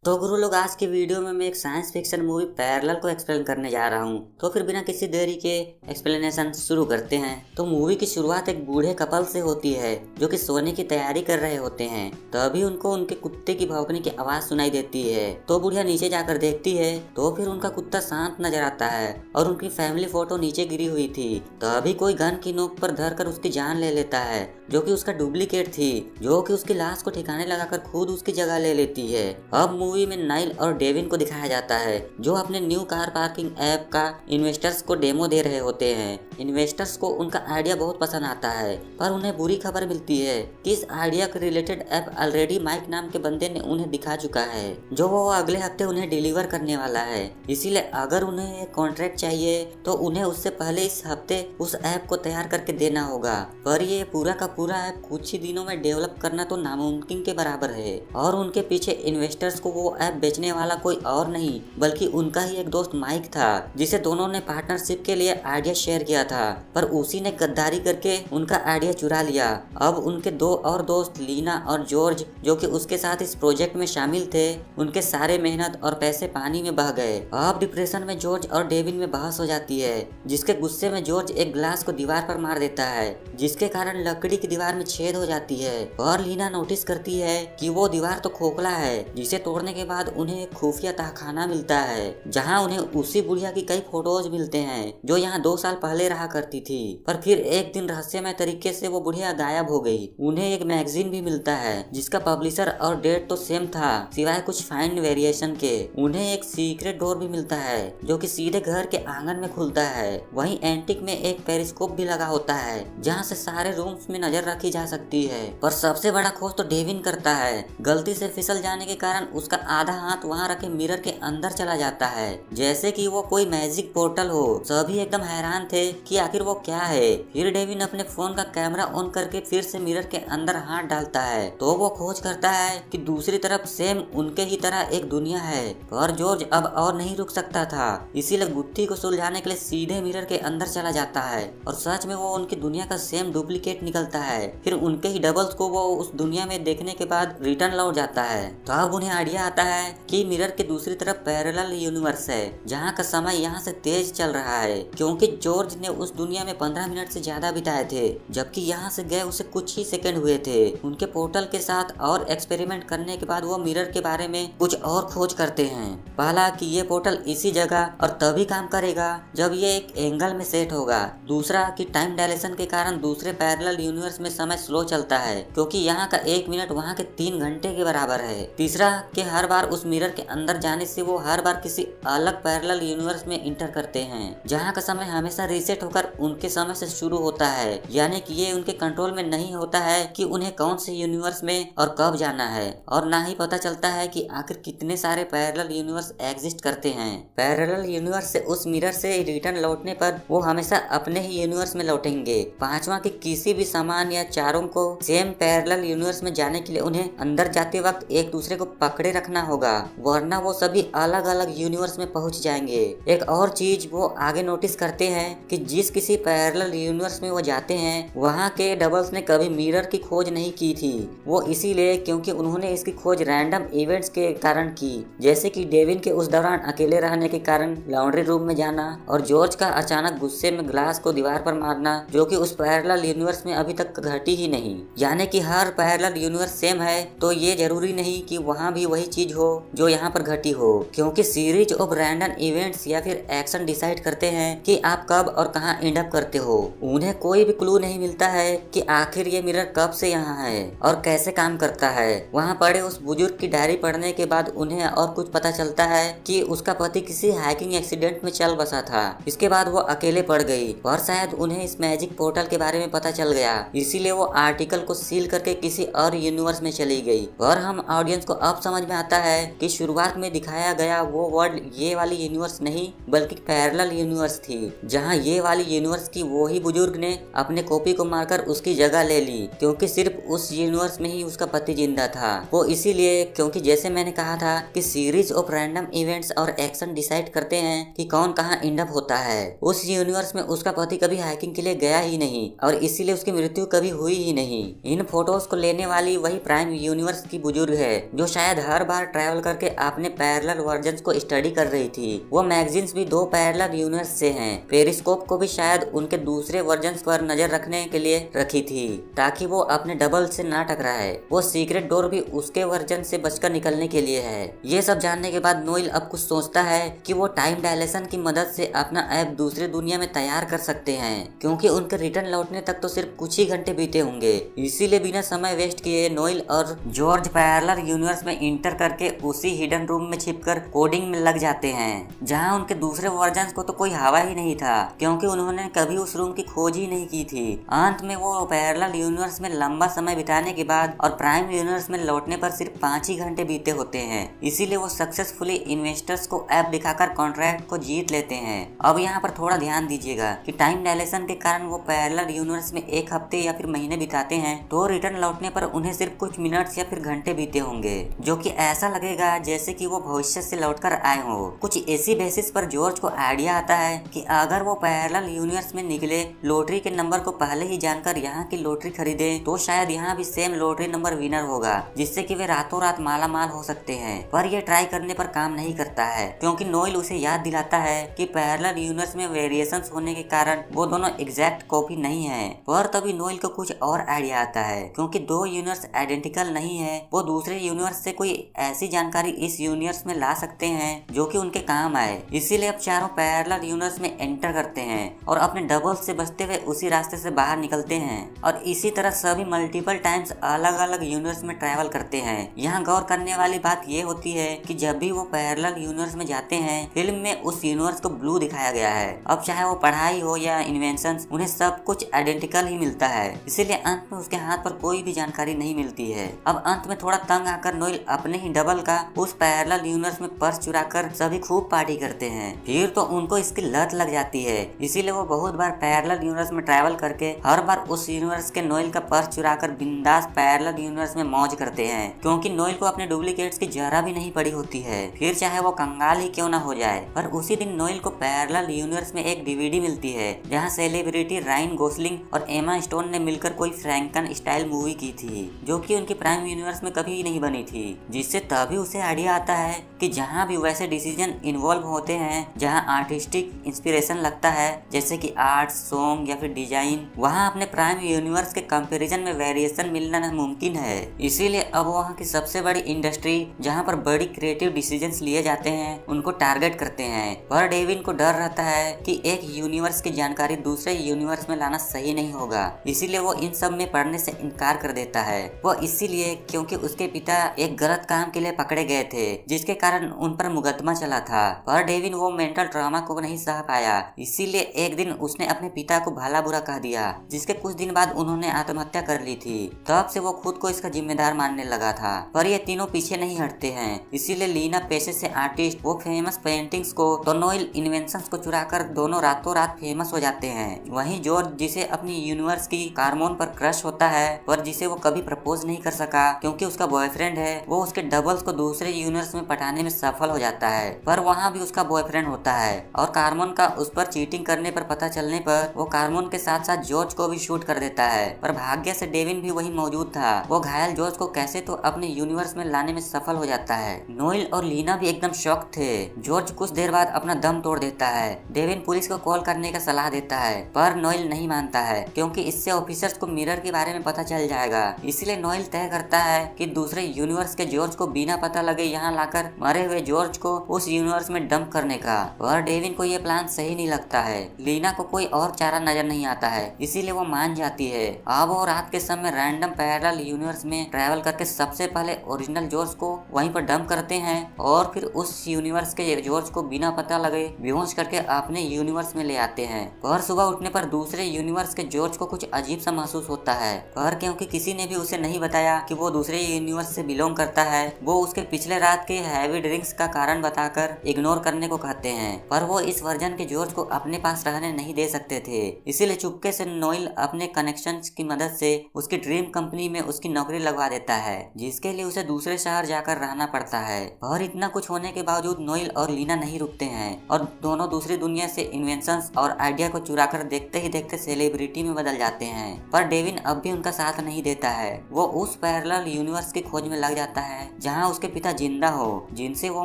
तो गुरु लोग, आज की वीडियो में मैं एक साइंस फिक्शन मूवी पैरेलल को एक्सप्लेन करने जा रहा हूँ। तो फिर बिना किसी देरी के एक्सप्लेनेशन शुरू करते हैं। तो मूवी की शुरुआत एक बूढ़े कपल से होती है जो कि सोने की तैयारी कर रहे होते हैं। तभी उनको उनके कुत्ते की भौंकने की आवाज सुनाई देती है। तो बुढ़िया नीचे जाकर देखती है तो फिर उनका कुत्ता शांत नजर आता है और उनकी फैमिली फोटो नीचे गिरी हुई थी। तभी कोई गन की नोक पर धरकर उसकी जान ले लेता है, जो कि उसका डुप्लीकेट थी, जो कि उसकी लाश को ठिकाने लगाकर खुद उसकी जगह ले लेती है। अब मूवी में नाइल और डेविन को दिखाया जाता है जो अपने न्यू कार पार्किंग ऐप का इन्वेस्टर्स को डेमो दे रहे होते हैं। इन्वेस्टर्स को उनका आइडिया बहुत पसंद आता है, पर उन्हें बुरी खबर मिलती है कि इस आइडिया के रिलेटेड ऐप ऑलरेडी माइक नाम के बंदे ने उन्हें दिखा चुका है, जो वो अगले हफ्ते उन्हें डिलीवर करने वाला है। इसीलिए अगर उन्हें एक कॉन्ट्रैक्ट चाहिए तो उन्हें उससे पहले इस हफ्ते उस ऐप को तैयार करके देना होगा। पर ये पूरा का पूरा ऐप कुछ ही दिनों में डेवलप करना तो नामुमकिन के बराबर है। और उनके पीछे इन्वेस्टर्स को वो ऐप बेचने वाला कोई और नहीं बल्कि उनका ही एक दोस्त माइक था, जिसे दोनों ने पार्टनरशिप के लिए आइडिया शेयर किया था, पर उसी ने गद्दारी करके उनका आइडिया चुरा लिया। अब उनके दो और दोस्त लीना और जॉर्ज, जो कि उसके साथ इस प्रोजेक्ट में शामिल थे, उनके सारे मेहनत और पैसे पानी में बह गए। अब डिप्रेशन में जॉर्ज और डेविन में बहस हो जाती है, जिसके गुस्से में जॉर्ज एक ग्लास को दीवार पर मार देता है, जिसके कारण लकड़ी की दीवार में छेद हो जाती है। और लीना नोटिस करती है कि वो दीवार तो खोखला है, जिसे तोड़ने के बाद उन्हें एक खुफिया तहखाना मिलता है, जहां उन्हें उसी बुढ़िया की कई फोटोज मिलते हैं जो यहाँ 2 साल पहले रहा करती थी। पर फिर एक दिन रहस्यमय तरीके से वो बुढ़िया गायब हो गई। उन्हें एक मैगजीन भी मिलता है जिसका पब्लिशर और डेट तो सेम था, सिवाय कुछ फाइन वेरिएशन के। उन्हें एक सीक्रेट डोर भी मिलता है जो कि सीधे घर के आंगन में खुलता है। वहीं एंटिक में एक पेरिस्कोप भी लगा होता है, जहाँ से सारे रूम्स में नजर रखी जा सकती है। पर सबसे बड़ा खोज तो डेविन करता है। गलती से फिसल जाने के कारण उसका आधा हाथ वहाँ रखे मिरर के अंदर चला जाता है, जैसे कि वो कोई मैजिक पोर्टल हो। सभी एकदम हैरान थे कि आखिर वो क्या है। फिर डेविन अपने फोन का कैमरा ऑन करके फिर से मिरर के अंदर हाथ डालता है तो वो खोज करता है कि दूसरी तरफ सेम उनके ही तरह एक दुनिया है। पर जॉर्ज अब और नहीं रुक सकता था, इसीलिए गुत्थी को सुलझाने के लिए सीधे मिरर के अंदर चला जाता है और सच में वो उनकी दुनिया का सेम डुप्लीकेट निकलता है। फिर उनके ही डबल्स को वो उस दुनिया में देखने के बाद रिटर्न लौट जाता है। तो अब उन्हें आइडिया आता है कि मिरर के दूसरी तरफ पैरेलल यूनिवर्स है, जहाँ का समय यहाँ से तेज चल रहा है, क्योंकि जॉर्ज ने उस दुनिया में 15 मिनट से ज्यादा बिताए थे, जबकि यहाँ से गए उसे कुछ ही सेकंड हुए थे। उनके पोर्टल के साथ और एक्सपेरिमेंट करने के बाद वो मिरर के बारे में कुछ और खोज करते हैं। पहला कि ये पोर्टल इसी जगह और तभी काम करेगा जब ये एक एंगल में सेट होगा। दूसरा कि टाइम डायलेशन के कारण दूसरे पैरेलल यूनिवर्स में समय स्लो चलता है, क्योंकि यहाँ का 1 मिनट वहाँ के 3 घंटे के बराबर है। तीसरा कि हर बार उस मिरर के अंदर जाने से वो हर बार किसी अलग पैरेलल यूनिवर्स में इंटर करते हैं, जहाँ का समय हमेशा रीसेट होकर उनके समय से शुरू होता है। यानी कि ये उनके कंट्रोल में नहीं होता है कि उन्हें कौन से यूनिवर्स में और कब जाना है, और ना ही पता चलता है कि आखिर कितने सारे पैरेलल यूनिवर्स एग्जिस्ट करते हैं। पैरेलल यूनिवर्स से उस मिरर से रिटर्न लौटने पर वो हमेशा अपने ही यूनिवर्स में लौटेंगे। पांचवा कि किसी भी सामान या चारों को सेम पैरेलल यूनिवर्स में जाने के लिए उन्हें अंदर जाते वक्त एक दूसरे को पकड़े रखना होगा, वरना वो सभी अलग अलग यूनिवर्स में पहुंच जाएंगे। एक और चीज वो आगे नोटिस करते हैं कि जिस किसी पैरेलल यूनिवर्स में वो जाते हैं वहाँ के डबल्स ने कभी मिरर की खोज नहीं की थी। वो इसीलिए क्योंकि उन्होंने इसकी खोज रैंडम इवेंट्स के कारण की, जैसे कि डेविन के उस दौरान अकेले रहने के कारण लॉन्ड्री रूम में जाना और जॉर्ज का अचानक गुस्से में ग्लास को दीवार पर मारना, जो कि उस पैरेलल यूनिवर्स में अभी तक घटी ही नहीं। यानी कि हर पैरेलल यूनिवर्स सेम है, तो ये जरूरी नहीं कि वहाँ भी वही चीज हो जो यहाँ पर घटी हो, क्योंकि सीरीज ऑफ रैंडम इवेंट्स या फिर एक्शन डिसाइड करते हैं कि आप कब और कहाँ एंड अप करते हो। उन्हें कोई भी क्लू नहीं मिलता है कि आखिर ये मिरर कब से यहाँ है और कैसे काम करता है। वहाँ पड़े उस बुजुर्ग की डायरी पढ़ने के बाद उन्हें और कुछ पता चलता है कि उसका पति किसी हाइकिंग एक्सीडेंट में चल बसा था। इसके बाद वो अकेले पड़ गई और शायद उन्हें इस मैजिक पोर्टल के बारे में पता चल गया, इसीलिए वो आर्टिकल को सील करके किसी और यूनिवर्स में चली गई। और हम ऑडियंस को अब समझ में आता है कि शुरुआत में दिखाया गया वो वर्ल्ड ये वाली यूनिवर्स नहीं बल्कि पैरेलल यूनिवर्स थी, जहाँ ये वाली यूनिवर्स की वो ही बुजुर्ग ने अपने कॉपी को मारकर उसकी जगह ले ली, क्योंकि सिर्फ उस यूनिवर्स में ही उसका पति जिंदा था। वो इसीलिए क्योंकि जैसे मैंने कहा था कि सीरीज ऑफ रैंडम इवेंट्स और एक्शन डिसाइड करते हैं कि कौन कहाँ एंड अप होता है। उस यूनिवर्स में उसका पति कभी हाइकिंग के लिए गया ही नहीं और इसीलिए उसकी मृत्यु कभी हुई ही नहीं। इन फोटोज को लेने वाली वही प्राइम यूनिवर्स की बुजुर्ग है, जो शायद हर बार ट्रैवल करके अपने पैरेलल वर्जन्स को स्टडी कर रही थी। वो मैगजीन्स भी 2 पैरेलल यूनिवर्स से हैं। पेरिस्कोप को भी शायद उनके दूसरे वर्जन्स पर नजर रखने के लिए रखी थी ताकि वो अपने डबल से ना टकराए। वो सीक्रेट डोर भी उसके वर्जन से बचकर निकलने के लिए है। ये सब जानने के बाद नोएल अब कुछ सोचता है कि वो टाइम डायलेशन की मदद से अपना ऐप दूसरी दुनिया में तैयार कर सकते हैं, क्योंकि उनके रिटर्न लौटने तक तो सिर्फ कुछ ही घंटे बीते होंगे। इसीलिए बिना समय वेस्ट किए नोएल और जॉर्ज पैरेलल यूनिवर्स में इंटर करके उसी हिडन रूम में छिपकर कोडिंग में लग जाते हैं, जहां उनके दूसरे वर्जन्स को तो कोई हवा ही नहीं था, क्योंकि उन्होंने कभी उस रूम की खोज ही नहीं की थी। अंत में वो पैरेलल यूनिवर्स में लंबा समय बिताने के बाद और प्राइम यूनिवर्स में लौटने पर सिर्फ 5 ही घंटे बीते होते हैं। इसीलिए वो सक्सेसफुली इन्वेस्टर्स को ऐप दिखाकर कॉन्ट्रैक्ट को जीत लेते हैं। अब यहाँ पर थोड़ा ध्यान दीजिएगा कि टाइम डायलेशन के कारण वो पैरेलल यूनिवर्स में 1 हफ्ते या फिर महीने बिताते हैं, तो रिटर्न लौटने पर उन्हें सिर्फ कुछ मिनट्स या फिर घंटे बीते होंगे, जो कि ऐसा लगेगा जैसे कि वो भविष्य से लौटकर आए हो। कुछ ऐसी बेसिस पर जॉर्ज को आइडिया आता है कि अगर वो पैरेलल यूनिवर्स में निकले लॉटरी के नंबर को पहले ही जानकर यहाँ की लॉटरी खरीदे, तो शायद यहाँ भी सेम लॉटरी नंबर विनर होगा, जिससे कि वे रातों रात माला माल हो सकते हैं। पर यह ट्राई करने पर काम नहीं करता है, क्योंकि नोएल उसे याद दिलाता है कि पैरेलल यूनिवर्स में वेरिएशंस होने के कारण वो दोनों एग्जैक्ट कॉपी नहीं है। पर तभी नोएल को कुछ और आइडिया आता है, क्योंकि 2 यूनिवर्स आइडेंटिकल नहीं है, वो दूसरे यूनिवर्स से कोई ऐसी जानकारी इस यूनिवर्स में ला सकते हैं जो कि उनके काम आए। इसीलिए अब चारों पैरेलल यूनिवर्स में एंटर करते हैं और अपने डबल से बचते हुए उसी रास्ते से बाहर निकलते हैं, और इसी तरह सभी मल्टीपल टाइम्स अलग अलग यूनिवर्स में ट्रैवल करते हैं। यहाँ गौर करने वाली बात ये होती है कि जब भी वो पैरेलल यूनिवर्स में जाते हैं, फिल्म में उस यूनिवर्स को ब्लू दिखाया गया है। अब चाहे वो पढ़ाई हो या इन्वेंशंस, उन्हें सब कुछ आइडेंटिकल ही मिलता है। इसीलिए अंत में उसके हाथ पर कोई भी जानकारी नहीं मिलती है। अब अंत में थोड़ा तंग आकर नोएल अपने ही डबल का उस पैरेलल यूनिवर्स में पर्स चुराकर सभी खूब पार्टी करते हैं। फिर तो उनको इसकी लत लग जाती है। इसीलिए वो बहुत बार पैरेलल यूनिवर्स में ट्रैवल करके हर बार उस यूनिवर्स के नोएल का पर्स चुराकर बिंदास पैरेलल यूनिवर्स में मौज करते हैं, क्योंकि नोएल को अपने डुप्लीकेट्स की जरा भी नहीं पड़ी होती है, फिर चाहे वो कंगाल ही क्यों ना हो जाए। पर उसी दिन नोएल को पैरेलल यूनिवर्स में एक डीवीडी मिलती है, जहाँ सेलिब्रिटी रायन गोसलिंग और एमा स्टोन ने मिलकर कोई फ्रैंकन स्टाइल मूवी की थी, जो कि उनकी प्राइम यूनिवर्स में कभी नहीं बनी थी। जिससे तभी उसे आइडिया आता है कि जहाँ भी वैसे डिसीजन इन्वॉल्व होते हैं, जहाँ आर्टिस्टिक इंस्पिरेशन लगता है, जैसे कि आर्ट, सॉन्ग या फिर डिजाइन, वहाँ अपने प्राइम यूनिवर्स के कंपैरिजन में वेरिएशन मिलना मुमकिन है। इसीलिए अब वहाँ की सबसे बड़ी इंडस्ट्री, जहाँ पर बड़ी क्रिएटिव डिसीजंस लिए जाते हैं, उनको टारगेट करते हैं। पर डेविन को डर रहता है कि एक यूनिवर्स की जानकारी दूसरे यूनिवर्स में लाना सही नहीं होगा, इसीलिए वो इन सब में पढ़ने से इनकार कर देता है। वो इसीलिए क्योंकि उसके पिता एक गलत काम के लिए पकड़े गए थे, जिसके कारण उन पर मुकदमा चला था। पर डेविन वो मेंटल ट्रॉमा को नहीं सह पाया, इसीलिए एक दिन उसने अपने पिता को भला बुरा कह दिया, जिसके कुछ दिन बाद उन्होंने आत्महत्या कर ली थी। तब से वो खुद को इसका जिम्मेदार मानने लगा था। पर ये तीनों पीछे नहीं हटते हैं। इसीलिए लीना पेशे से आर्टिस्ट, वो फेमस पेंटिंग्स को तो नोएल इन्वेंशंस को चुराकर दोनों रातों रात फेमस हो जाते हैं। वहीं जॉर्ज, जिसे अपनी यूनिवर्स की कार्मोन पर क्रश होता है, पर जिसे वो कभी प्रपोज नहीं कर सका क्योंकि उसका बॉयफ्रेंड है, वो उसके डबल्स को दूसरे यूनिवर्स में पटाने में सफल हो जाता है। पर वहाँ भी उसका बॉयफ्रेंड होता है, और कार्मोन का उस पर चीटिंग करने पर पता चलने पर वो कार्मोन के साथ साथ जॉर्ज को भी शूट कर देता है। पर भाग्य से डेविन भी वही मौजूद था। वो घायल जॉर्ज को कैसे तो अपने यूनिवर्स में लाने में सफल हो जाता है। नोएल और लीना भी एकदम शॉक थे। जॉर्ज कुछ देर बाद अपना दम तोड़ देता है। डेविन पुलिस को कॉल करने का सलाह देता है, पर नोएल नहीं मानता है, क्योंकि इससे ऑफिसर्स को मिरर के बारे में पता चल जाएगा। इसलिए नोएल तय करता है कि दूसरे यूनिवर्स के जॉर्ज को बिना पता लगे यहाँ लाकर मरे हुए जॉर्ज को उस यूनिवर्स में डंप करने का। पर डेविन को ये प्लान सही नहीं लगता है। लीना को कोई और चारा नजर नहीं आता है, इसीलिए वो मान जाती है। अब वो रात के समय रैंडम पैरेलल यूनिवर्स में ट्रैवल करके सबसे पहले ओरिजिनल जॉर्ज को वहीं पर डंप करते हैं, और फिर उस यूनिवर्स के जॉर्ज को बिना पता लगे बेहोश करके अपने यूनिवर्स में ले आते हैं। पर सुबह उठने पर दूसरे यूनिवर्स के जॉर्ज को कुछ अजीब सा महसूस होता है, पर क्योंकि किसी ने भी उसे नहीं बताया कि वो दूसरे यूनिवर्स से बिलोंग करता है, वो उसके पिछले रात के हैवी ड्रिंक्स का कारण बताकर इग्नोर करने को कहते हैं। पर वो इस वर्जन के जॉर्ज को अपने पास रहने नहीं दे सकते थे, इसीलिए चुपके से नोएल अपने कनेक्शंस की मदद से उसकी ड्रीम कंपनी में उसकी नौकरी लगवा देता है, जिसके लिए उसे दूसरे शहर जाकर रहना पड़ता है। और इतना कुछ होने के बावजूद नोएल और लीना नहीं रुकते हैं, और दोनों दूसरी दुनिया से इन्वेंशंस और आइडिया को चुराकर देखते ही देखते सेलिब्रिटी में बदल जाते हैं। पर डेविन अब भी उनका साथ नहीं देता है। वो उस पैरेलल यूनिवर्स की खोज में लग जाता है जहाँ उसके पिता जिंदा हो, जिनसे वो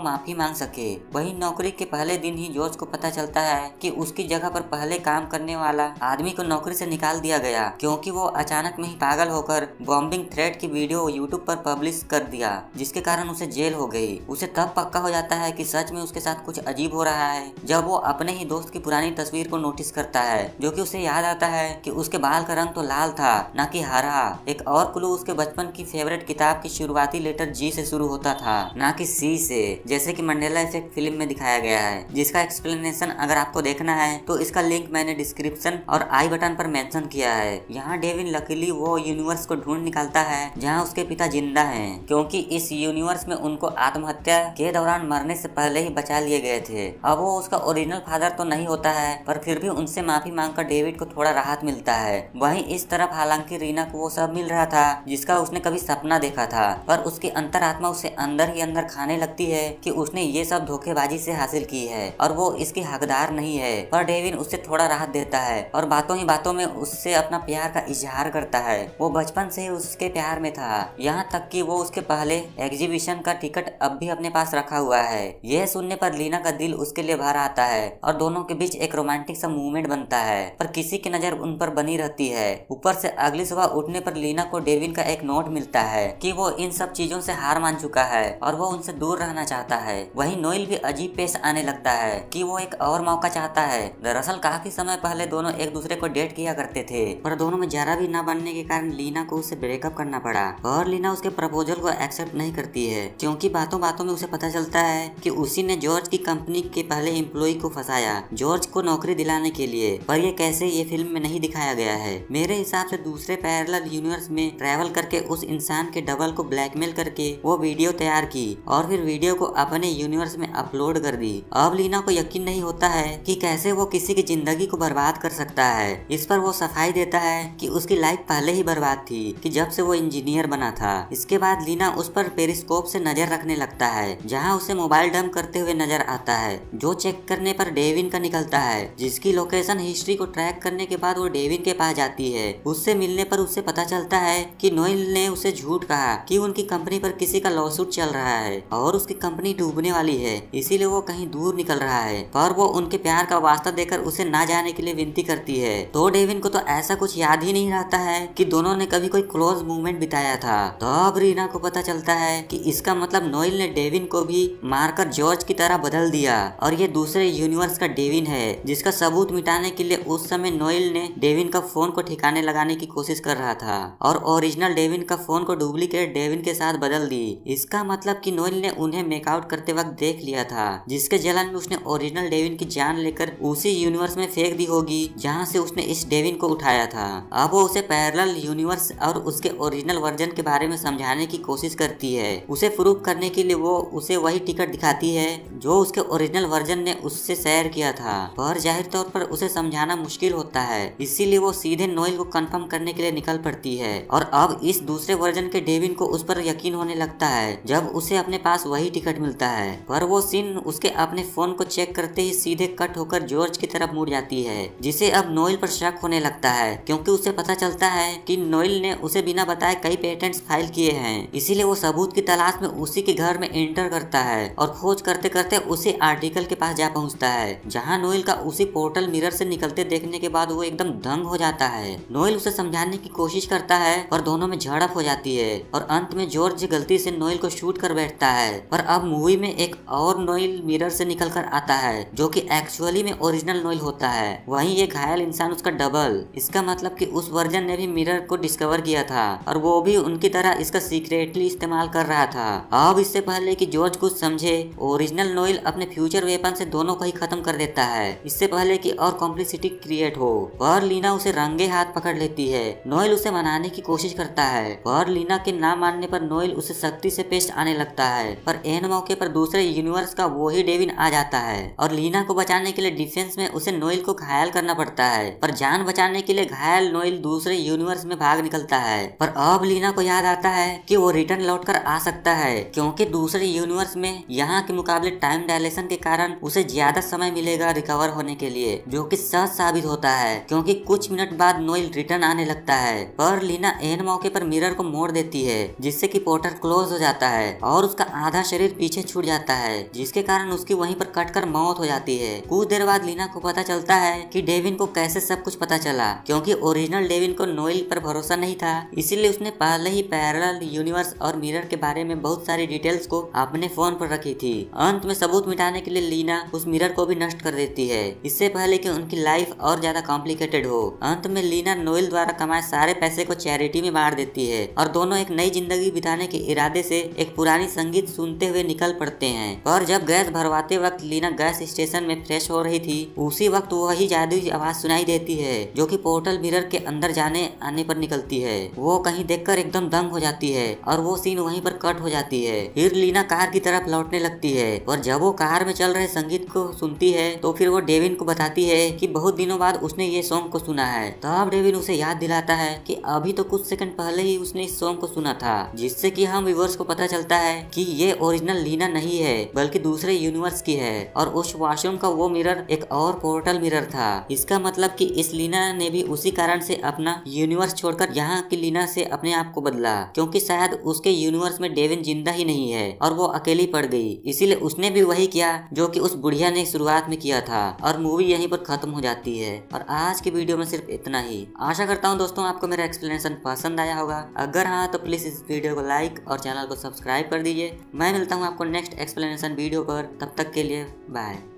माफी मांग सके। वही नौकरी के पहले दिन ही जॉर्ज को पता चलता है कि उसकी जगह पर पहले काम करने वाला आदमी को नौकरी से निकाल दिया गया, क्योंकि वो अचानक में ही पागल होकर बॉम्बिंग थ्रेट की वीडियो यूट्यूब पर पब्लिश कर दिया, जिसके कारण उसे जेल हो गई। उसे तब पक्का हो जाता है कि सच में उसके साथ कुछ अजीब हो रहा है जब वो अपने ही दोस्त की पुरानी तस्वीर को नोटिस करता है, जो कि उसे याद आता है कि उसके बाल का रंग तो लाल था, ना कि हरा। एक और क्लू उसके बचपन की फेवरेट किताब की शुरुआती लेटर जी से शुरू होता था, ना कि सी से, जैसे कि मंडेला इफेक्ट फिल्म में दिखाया गया है, जिसका एक्सप्लेनेशन अगर आपको देखना है तो इसका लिंक मैंने डिस्क्रिप्शन और आई बटन पर मेंशन किया है। यहाँ डेविन लकीली वो यूनिवर्स को ढूंढ निकालता है जहाँ उसके पिता जिंदा हैं, क्योंकि इस यूनिवर्स में उनको आत्महत्या के दौरान मरने से पहले ही बचा लिए गए थे। अब वो उसका ओरिजिनल फादर तो नहीं होता है, पर फिर भी उनसे माफी मांगकर डेविड को थोड़ा राहत मिलता है। वहीं इस तरफ हालांकि रीना को वो सब मिल रहा था जिसका उसने कभी सपना देखा था, पर उसकी अंतरात्मा उसे अंदर ही अंदर खाने लगती है कि उसने ये सब धोखेबाजी से हासिल की है और वो इसकी हकदार नहीं है। पर डेविन उससे थोड़ा राहत देता है और बातों ही बातों में उससे अपना प्यार का इजहार करता है। वो बचपन से ही उसके प्यार में था, यहाँ तक कि वो उसके पहले एग्जीबिशन का टिकट अब भी अपने पास रखा हुआ है। यह सुनने पर लीना का दिल उसके लिए भर आता है और दोनों के बीच एक रोमांटिक सा मूवमेंट बनता है, पर किसी की नजर उन पर बनी रहती है। ऊपर से अगली सुबह उठने पर लीना को डेविन का एक नोट मिलता है कि वो इन सब चीजों से हार मान चुका है और वो उनसे दूर रहना चाहता है। वहीं नोएल भी अजीब पेश आने लगता है कि वो एक और मौका चाहता है। दरअसल काफी समय पहले दोनों एक दूसरे को डेट किया करते थे, पर दोनों में जरा भी न बनने के कारण लीना को उससे ब्रेकअप करना पड़ा और लीना उसके प्रपोजल को एक्सेप्ट नहीं करती है, क्योंकि बातों बातों में उसे पता चलता है कि उसी ने जॉर्ज की कंपनी के पहले एम्प्लॉय को फंसाया जॉर्ज को नौकरी दिलाने के लिए। पर ये कैसे, ये फिल्म में नहीं दिखाया गया है। मेरे हिसाब से दूसरे पैरेलल यूनिवर्स में ट्रैवल करके उस इंसान के डबल को ब्लैकमेल करके वो वीडियो तैयार की और फिर वीडियो को अपने यूनिवर्स में अपलोड कर दी। अब लीना को यकीन नहीं होता है कि कैसे वो किसी की जिंदगी को बर्बाद कर सकता है। इस पर वो सफाई देता है कि उसकी लाइफ पहले ही बर्बाद थी कि जब से वो इंजीनियर बना था। इसके बाद लीना उस पर पेरिस्कोप से नजर रखने लगता है, जहां उसे मोबाइल डंप करते हुए नजर आता है, जो चेक करने पर डेविन का निकलता है, जिसकी लोकेशन हिस्ट्री को ट्रैक करने के बाद वो डेविन के पास जाती है। उससे मिलने पर उससे पता चलता है कि नोएल ने उसे झूठ कहा कि उनकी कंपनी पर किसी का लॉसूट चल रहा है और उसकी कंपनी डूबने वाली है, इसीलिए वो कहीं दूर निकल रहा है। पर वो उनके प्यार का वास्ता देकर उसे ना जाने के लिए विनती करती है। तो डेविन को तो ऐसा कुछ याद ही नहीं रहता है कि दोनों ने कभी कोई क्लोज मूवमेंट बिताया था। तो अब रीना को पता चलता है कि इसका मतलब नोएल ने डेविन को भी मारकर जॉर्ज की तरह बदल दिया और ये दूसरे यूनिवर्स का डेविन है, जिसका सबूत मिटाने के लिए उस समय नोएल ने डेविन का फोन को ठिकाने लगाने की कोशिश कर रहा था और ओरिजिनल डेविन का फोन को डुप्लीकेट डेविन के साथ बदल दी। इसका मतलब कि नोएल ने उन्हें मेकआउट करते वक्त देख लिया था, जिसके जलन में उसने ओरिजिनल डेविन की जान लेकर उसी यूनिवर्स में फेंक दी होगी जहाँ से उसने इस डेविन को उठाया था। अब वो उसे पैरेलल यूनिवर्स और उसके ओरिजिनल वर्जन के बारे में समझाने की कोशिश करती है। उसे प्रूव करने के लिए वो उसे वही टिकट दिखाती है जो उसके ओरिजिनल वर्जन ने उससे शेयर किया था, पर जाहिर तौर पर उसे समझाना मुश्किल होता है, इसीलिए वो सीधे नोएल को कंफर्म करने के लिए निकल पड़ती है। और अब इस दूसरे वर्जन के डेविन को उस पर यकीन होने लगता है जब उसे अपने पास वही टिकट मिलता है, पर वो सीन उसके अपने फोन को चेक करते ही सीधे कट होकर जॉर्ज की तरफ मुड़ जाती है, जिसे अब नोएल पर शक होने लगता है, क्योंकि उसे पता चलता है कि नोएल ने उसे बिना बताए कई पेटेंट्स फाइल किए हैं। इसीलिए वो सबूत की तलाश में उसी के घर में एंटर करता है और खोज करते करते उसी आर्टिकल के पास जा पहुंचता है, जहां नोएल का उसी पोर्टल मिरर से निकलते देखने के बाद वो एकदम दंग हो जाता है। नोएल उसे समझाने की कोशिश करता है पर दोनों में झड़प हो जाती है और अंत में जॉर्ज गलती से नोएल को शूट कर बैठता है। पर अब मूवी में एक और नोएल मिरर से निकल कर आता है, जो कि एक्चुअली में ओरिजिनल नोएल होता है। वहीं ये घायल इंसान उसका डबल। इसका मतलब कि उस वर्जन ने भी मिरर को डिस्कवर किया था और वो भी उनकी तरह इसका सीक्रेटली इस्तेमाल कर रहा था। अब इससे पहले कि जॉर्ज कुछ समझे, ओरिजिनल नोएल अपने फ्यूचर वेपन से दोनों को ही खत्म कर देता है, इससे पहले कि और कॉम्प्लिसिटी क्रिएट हो। पर लीना उसे रंगे हाथ पकड़ लेती है। नोएल उसे मनाने की कोशिश करता है, पर लीना के ना मानने पर नोएल उसे सख्ती से पेश आने लगता है। पर एन मौके पर दूसरे यूनिवर्स का वही डेविन आ जाता है और लीना को बचाने के लिए डिफेंस में उसे नोएल को घायल करना पड़ता है। पर जान बचाने के लिए घायल नोएल दूसरे यूनिवर्स में भाग निकलता है। पर अब लीना को याद आता है कि वो रिटर्न लौटकर आ सकता है, क्योंकि दूसरे यूनिवर्स में यहाँ के मुकाबले टाइम डायलेशन के कारण उसे ज्यादा समय मिलेगा रिकवर होने के लिए, जो कि सच साबित होता है, क्योंकि कुछ मिनट बाद नोएल रिटर्न आने लगता है। पर लीना एन मौके पर मिरर को मोड़ देती है, जिससे कि पोर्टल क्लोज बेहोश हो जाता है और उसका आधा शरीर पीछे छूट जाता है, जिसके कारण उसकी वहीं पर कटकर मौत हो जाती है। कुछ देर बाद लीना को पता चलता है कि डेविन को कैसे सब कुछ पता चला, क्योंकि ओरिजिनल डेविन को नोएल पर भरोसा नहीं था, इसीलिए उसने पहले ही पैरेलल यूनिवर्स और मिरर के बारे में बहुत सारी डिटेल्स को अपने फोन पर रखी थी। अंत में सबूत मिटाने के लिए लीना उस मिरर को भी नष्ट कर देती है, इससे पहले कि उनकी लाइफ और ज्यादा कॉम्प्लिकेटेड हो। अंत में लीना नोएल द्वारा कमाए सारे पैसे को चैरिटी में बांट देती है और दोनों एक नई जिंदगी बिताने के इरादे से एक पुरानी संगीत सुनते हुए निकल पड़ते हैं। पर जब गैस भरवाते वक्त लीना गैस स्टेशन में फ्रेश हो रही थी, उसी वक्त वही जादुई आवाज सुनाई देती है जो कि पोर्टल मिरर के अंदर जाने आने पर निकलती है। वो कहीं देखकर एकदम दंग हो जाती है और वो सीन वहीं पर कट हो जाती है। फिर लीना कार की तरफ लौटने लगती है और जब वो कार में चल रहे संगीत को सुनती है तो फिर वो डेविन को बताती है कि बहुत दिनों बाद उसने ये सॉन्ग को सुना है। तब डेविन उसे याद दिलाता है कि अभी तो कुछ सेकंड पहले ही उसने इस सॉन्ग को सुना था, जिससे कि हम व्यूअर्स को पता चलता है कि ये ओरिजिनल लीना नहीं है बल्कि दूसरे यूनिवर्स की है और उस वॉशरूम का वो मिरर एक और पोर्टल मिरर था। इसका मतलब कि इस लीना ने भी उसी कारण से अपना यूनिवर्स छोड़कर यहाँ की लीना से अपने आप को बदला, क्योंकि शायद उसके यूनिवर्स में डेविन जिंदा ही नहीं है और वो अकेली पड़ गई, इसीलिए उसने भी वही किया जो कि उस बुढ़िया ने शुरुआत में किया था। और मूवी यहीं पर खत्म हो जाती है। और आज की वीडियो में सिर्फ इतना ही। आशा करता हूँ दोस्तों आपको मेरा एक्सप्लेनेशन पसंद आया होगा। अगर हाँ तो प्लीज इस वीडियो को लाइक और चैनल को सब्सक्राइब कर दीजिए। मैं मिलता हूँ आपको नेक्स्ट एक्सप्लेनेशन वीडियो पर, तब तक के लिए बाय।